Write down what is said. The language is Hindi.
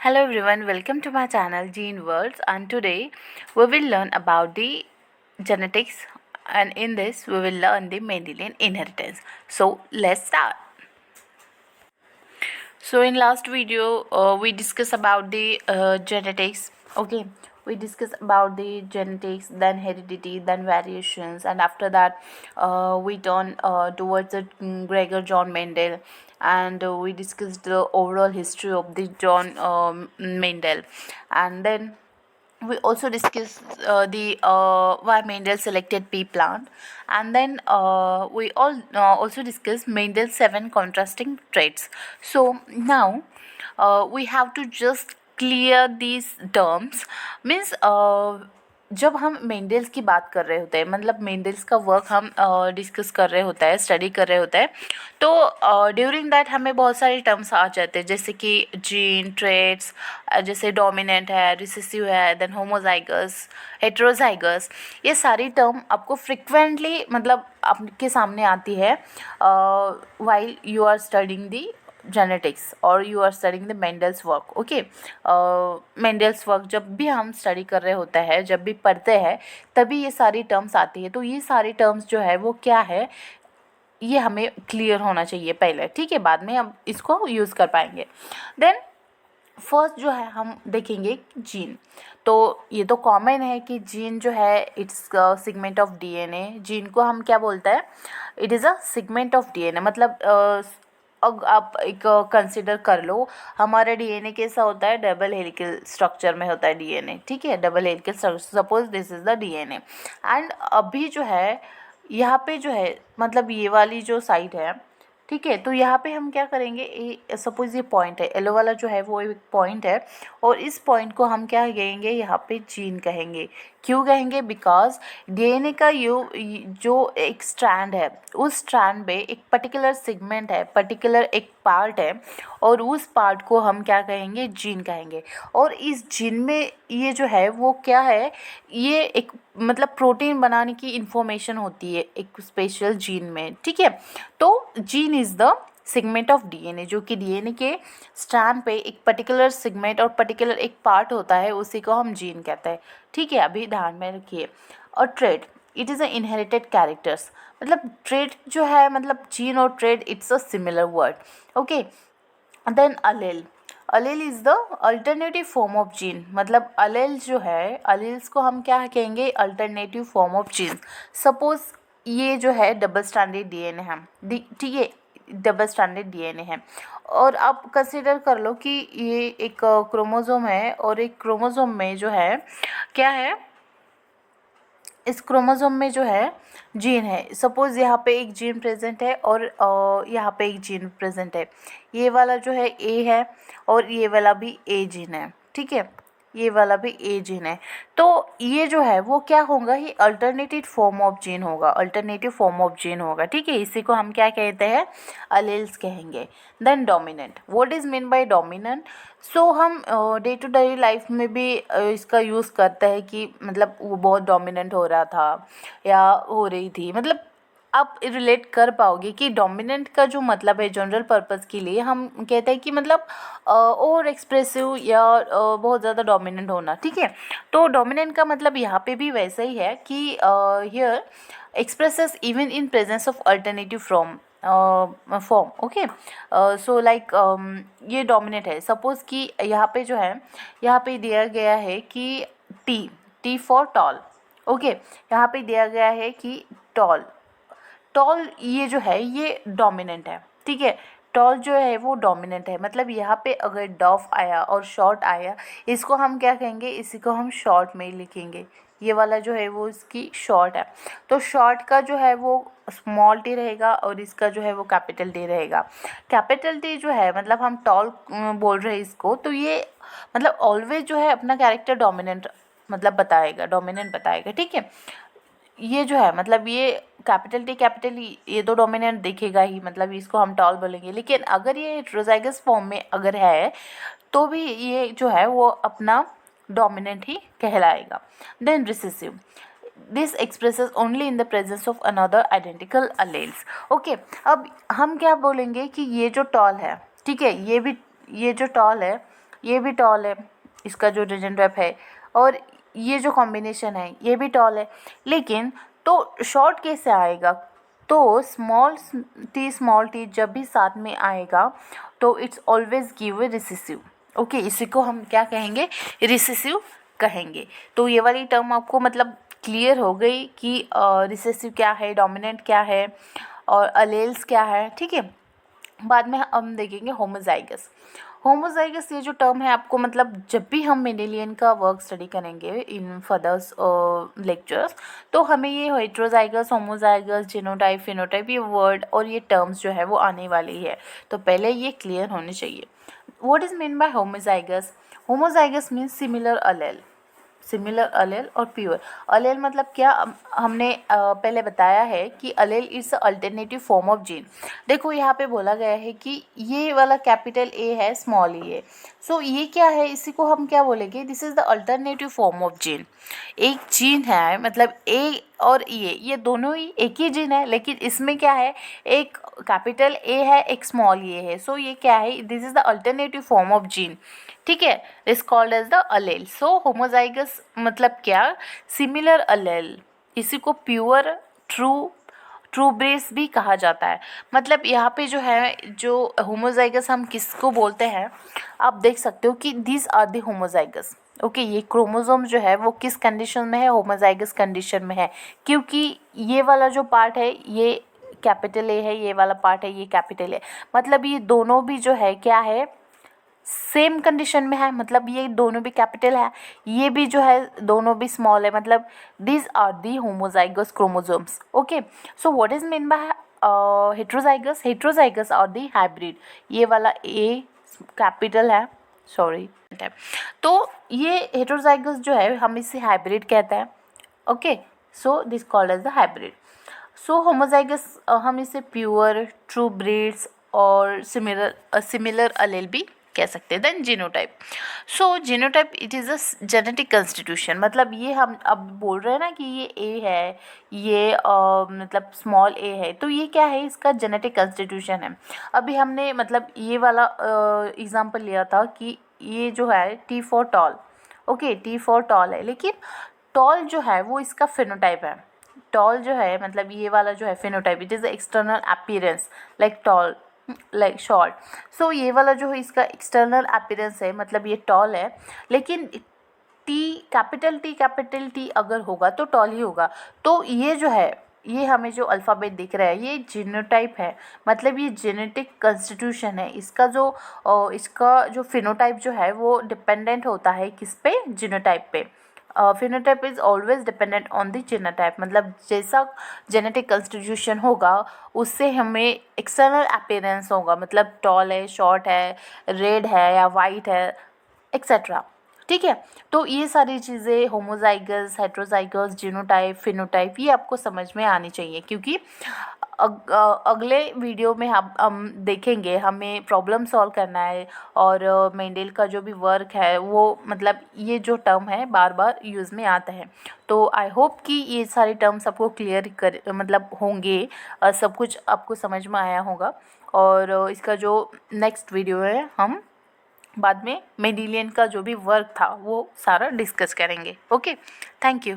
Hello everyone, welcome to my channel Gene Worlds, and today we will learn about the genetics, and in this we will learn the Mendelian inheritance. So let's start. So in last video we discussed about the genetics. Okay, we discussed about the genetics, then heredity, then variations, and after that we turn towards the Gregor John Mendel, and we discussed the overall history of the John Mendel, and then we also discussed the why Mendel selected pea plant, and then we all also discussed Mendel's 7 contrasting traits. So now we have to just clear these terms, means जब हम मेंडल्स की बात कर रहे होते हैं, मतलब मेंडल्स का वर्क हम डिस्कस कर रहे होता है, स्टडी कर रहे होता है, तो ड्यूरिंग दैट हमें बहुत सारे टर्म्स आ जाते हैं, जैसे कि जीन, ट्रेट्स, जैसे डोमिनेंट है, रिसेसिव है, देन होमोजाइगस, हेट्रोजाइगस, ये सारी टर्म आपको फ्रिक्वेंटली मतलब आपके सामने आती है while you are studying the genetics और you are studying the Mendel's work. Okay, Mendel's work जब भी हम स्टडी कर रहे होते हैं, जब भी पढ़ते हैं, तभी ये सारी टर्म्स आती है. तो ये सारी टर्म्स जो है वो क्या है, ये हमें क्लियर होना चाहिए पहले, ठीक है, बाद में हम इसको यूज़ कर पाएंगे. देन फर्स्ट जो है हम देखेंगे जीन. तो ये तो कॉमन है कि जीन जो है it's segment of DNA. Gene को हम क्या बोलते हैं, it is a segment of DNA. मतलब अब आप एक कंसिडर कर लो, हमारा डीएनए कैसा होता है, डबल हेलिकल स्ट्रक्चर में होता है डीएनए, ठीक है, double helical structure. Suppose this is the DNA, and अभी जो है यहाँ पे जो है मतलब ये वाली जो साइड है, ठीक है, तो यहाँ पे हम क्या करेंगे, सपोज ये पॉइंट है, येलो वाला जो है वो एक पॉइंट है, और इस पॉइंट को हम क्या कहेंगे, यहाँ पे जीन कहेंगे. क्यों कहेंगे, बिकॉज डीएनए का जो एक स्ट्रैंड है, उस स्ट्रैंड पे एक पर्टिकुलर सेगमेंट है, पर्टिकुलर एक पार्ट है, और उस पार्ट को हम क्या कहेंगे, जीन कहेंगे. और इस जीन में ये जो है वो क्या है, ये एक मतलब प्रोटीन बनाने की इंफॉर्मेशन होती है एक स्पेशल जीन में, ठीक है. तो gene is the segment of DNA, जो कि डीएनए के स्ट्रैंड पे एक पर्टिकुलर सेगमेंट और पर्टिकुलर एक पार्ट होता है, उसी को हम जीन कहते हैं, ठीक है. अभी ध्यान में रखिए. और trait, it is a inherited characters. मतलब ट्रेड जो है, मतलब जीन और trait it's a similar word. Okay, then allele. Allele is the alternative form of gene. मतलब अलेल जो है, अलेल्स को हम क्या कहेंगे, alternative form of gene. Suppose ये जो है डबल स्ट्रैंडेड डीएनए है, ठीक है, डबल स्ट्रैंडेड डीएनए है, और आप कंसिडर कर लो कि ये एक क्रोमोसोम है, और एक क्रोमोसोम में जो है क्या है, इस क्रोमोसोम में जो है जीन है. सपोज़ यहाँ पे एक जीन प्रेजेंट है, और यहाँ पे एक जीन प्रेजेंट है. ये वाला जो है ए है, और ये वाला भी ए जीन है, ठीक है, ये वाला भी ए जीन है. तो ये जो है वो क्या होगा, ये अल्टरनेटिव फॉर्म ऑफ जीन होगा, अल्टरनेटिव फॉर्म ऑफ जीन होगा, ठीक है. इसी को हम क्या कहते हैं, अलेल्स कहेंगे. Then dominant, what is mean by dominant. So हम डे टू डे लाइफ में भी इसका यूज़ करते हैं कि मतलब वो बहुत डोमिनेंट हो रहा था या हो रही थी. मतलब आप रिलेट कर पाओगे कि डोमिनेंट का जो मतलब है जनरल पर्पस के लिए हम कहते हैं कि मतलब ओवर एक्सप्रेसिव या बहुत ज़्यादा डोमिनेंट होना, ठीक है. तो डोमिनेंट का मतलब यहाँ पे भी वैसा ही है कि here expresses even in presence of alternative from form. Okay, so like ये डोमिनेट है. सपोज़ कि यहाँ पे जो है, यहाँ पे दिया गया है कि T, T for tall. Okay, यहाँ पे दिया गया है कि टॉल, टॉल ये जो है ये डोमिनेंट है, ठीक है. टॉल जो है वो डोमिनेंट है. मतलब यहाँ पे अगर डॉफ आया और शॉर्ट आया, इसको हम क्या कहेंगे, इसी को हम शॉर्ट में ही लिखेंगे. ये वाला जो है वो इसकी शॉर्ट है, तो शॉर्ट का जो है वो स्मॉल टी रहेगा, और इसका जो है वो कैपिटल टी रहेगा. कैपिटल टी जो है मतलब हम टॉल बोल रहे हैं इसको, तो ये मतलब ऑलवेज जो है अपना कैरेक्टर डोमिनेंट मतलब बताएगा, डोमिनेंट बताएगा, ठीक है. ये जो है मतलब ये कैपिटल टी कैपिटल ई, ये तो डोमिनेंट दिखेगा ही, मतलब इसको हम टॉल बोलेंगे. लेकिन अगर ये हेटेरोजाइगस फॉर्म में अगर है, तो भी ये जो है वो अपना डोमिनेंट ही कहलाएगा. Then recessive, this expresses only in the presence of another identical alleles. Okay, अब हम क्या बोलेंगे कि ये जो टॉल है, ठीक है, ये भी, ये जो टॉल है ये भी टॉल है, इसका जो जेनेटिव है, और ये जो कॉम्बिनेशन है ये भी टॉल है। लेकिन तो शॉर्ट कैसे आएगा? तो स्मॉल टी जब भी साथ में आएगा तो it's always give a recessive. Okay, इसी को हम क्या कहेंगे? रिसेसिव कहेंगे। तो ये वाली टर्म आपको मतलब क्लियर हो गई कि रिसेसिव क्या है, डोमिनेंट क्या है और अलेल्स क्या है, ठीक है। बाद में हम देखेंगे होमोजाइगस। होमोजाइगस ये जो टर्म है आपको मतलब जब भी हम मेंडेलियन का वर्क स्टडी करेंगे इन फर्दर्स लेक्चर्स, तो हमें ये हेट्रोजाइगस, होमोजाइगस, जीनोटाइप, फिनोटाइप, ये वर्ड और ये टर्म्स जो है वो आने वाली है। तो पहले ये क्लियर होने चाहिए। What is mean bye homozygous? Homozygous means similar allele और प्योर अलेल मतलब क्या? हमने पहले बताया है कि allele is alternative form of gene. देखो यहाँ पे बोला गया है कि ये वाला कैपिटल ए है, स्मॉल ई है, सो ये क्या है? इसी को हम क्या बोलेंगे? This is the alternative form of gene. एक जीन है मतलब ए और ये दोनों ही एक ही जीन है, लेकिन इसमें क्या है? एक कैपिटल ए है, एक स्मॉल ए है, सो ये क्या है? This is the alternative form of gene, ठीक है। Is called as the allele. So homozygous मतलब क्या? Similar allele. इसी को प्योर ट्रू ब्रेस भी कहा जाता है। मतलब यहाँ पे जो है, जो होमोजाइगस हम किसको बोलते हैं, आप देख सकते हो कि these are the homozygous. Okay, ये क्रोमोसोम जो है वो किस कंडीशन में है? होमोजाइगस कंडीशन में है, क्योंकि ये वाला जो पार्ट है ये कैपिटल ए है, ये वाला पार्ट है ये कैपिटल ए। मतलब ये दोनों भी जो है क्या है? सेम कंडीशन में है, मतलब ये दोनों भी कैपिटल है, ये भी जो है दोनों भी स्मॉल है, मतलब this are the homozygous chromosomes. Okay, so what is mean by heterozygous और दी हाइब्रिड। ये वाला ए कैपिटल है, सॉरी। तो ये हेट्रोजाइगस जो है हम इसे हाइब्रिड कहते हैं। Okay, so this called as the hybrid. So homozygous हम इसे प्योर, ट्रू ब्रीड्स और सिमिलर अलेल भी कह सकते हैं। Then genotype. So genotype it is a genetic constitution. मतलब ये हम अब बोल रहे हैं ना कि ये ए है, ये मतलब स्मॉल ए है, तो ये क्या है? इसका जेनेटिक कंस्टिट्यूशन है। अभी हमने मतलब ये वाला एग्जांपल लिया था कि ये जो है T for tall. Okay, T for tall है, लेकिन टॉल जो है वो इसका फिनोटाइप है। टॉल जो है मतलब ये वाला जो है phenotype, it is external appearance like tall, like short. So ये वाला जो है इसका एक्सटर्नल अपीयरेंस है, मतलब ये टॉल है, लेकिन कैपिटल टी अगर होगा तो टॉल ही होगा। तो ये जो है, ये हमें जो अल्फ़ाबेट दिख रहा है ये जीनोटाइप है, मतलब ये जेनेटिक कंस्टिट्यूशन है। इसका जो फिनोटाइप जो है वो डिपेंडेंट होता है किस पे? जीनोटाइप पे। Phenotype is always dependent on the genotype. मतलब जैसा जेनेटिक कंस्टिट्यूशन होगा उससे हमें एक्सटर्नल अपीयरेंस होगा, मतलब टॉल है, शॉर्ट है, रेड है या वाइट है, एक्सेट्रा, ठीक है। तो ये सारी चीज़ें होमोजाइगस, हेट्रोजाइगस, जीनोटाइप, फिनोटाइप ये आपको समझ में आनी चाहिए, क्योंकि अगले वीडियो में हम देखेंगे, हमें प्रॉब्लम सॉल्व करना है और मेंडल का जो भी वर्क है वो मतलब ये जो टर्म है बार बार यूज़ में आता है। तो आई होप कि ये सारे टर्म्स आपको क्लियर कर मतलब होंगे, सब कुछ आपको समझ में आया होगा। और इसका जो नेक्स्ट वीडियो है हम बाद में मेंडेलियन का जो भी वर्क था वो सारा डिस्कस करेंगे। Okay, thank you.